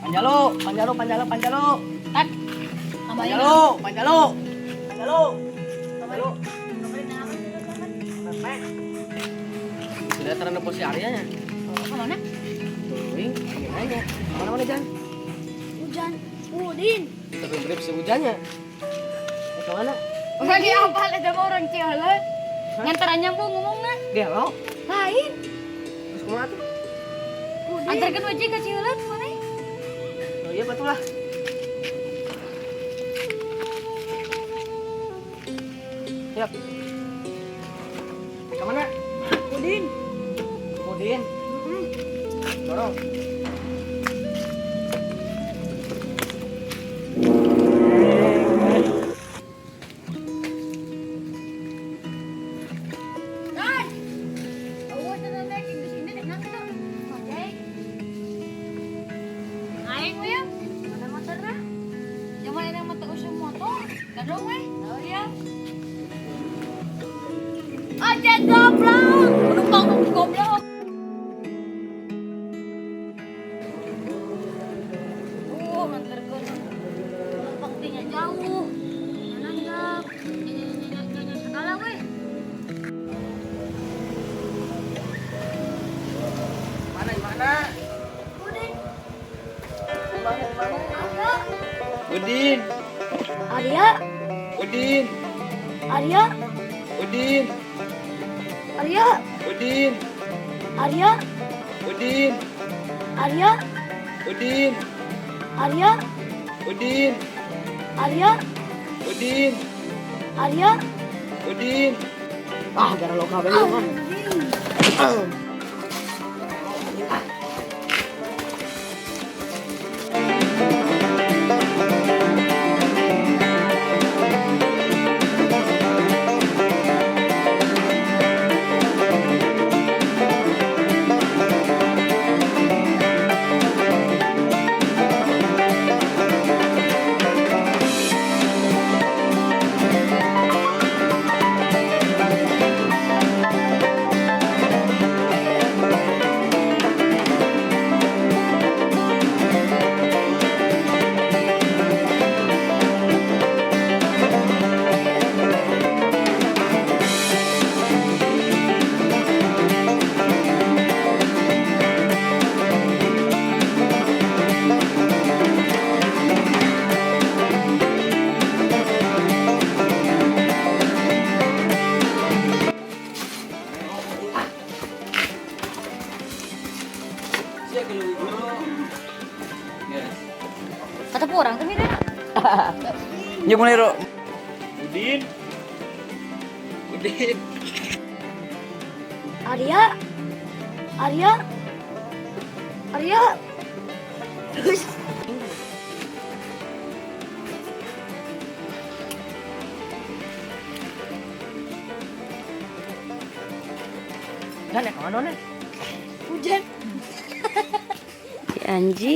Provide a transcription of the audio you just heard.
Panjalo, panjalo, panjalo, panjalo. Tat. Tambah ini. Panjalo, panjalo. Panjalo. Panjalo. Mepek. Sudah terang po si Aryanya. Kemana? Tuh, ini aja. Mana-mana Jan? Hujan. Udin. Terus si hujannya. Ke mana? Lagi apa ada orang cialan? Ngantarannya bu ngomongnya. Gelo. Lain. Terus kemana tuh? Antarkan wajah ke cialan mana? Oh iya betul lah. Siap. Kemana? Udin. Udin. Dorong. Tat. Awas ada naik di sini dek nanti tuh. Oke. Aing we ya. Mana motornya? Jangan ada mata usah motor. Kadang we. Oh ya. Aja goblok. Penumpang goblok. Nganterkeun penumpang tinggal jauh. Nanjak. Nyanyi segala we. Mana? Udin. Mana? Udin. Arya. Udin. Arya. Udin. Arya. Udin. Arya. Udin. Arya. Udin. Arya. Udin. Arya. Udin. Arya. Udin. Ah, gara lo kabel lu mah. Kata orang tuh Mira. Ya mulai ro. Udin. Udin. Arya. Arya. Arya. Dan ya kemana nih? Hujan. Si Anji.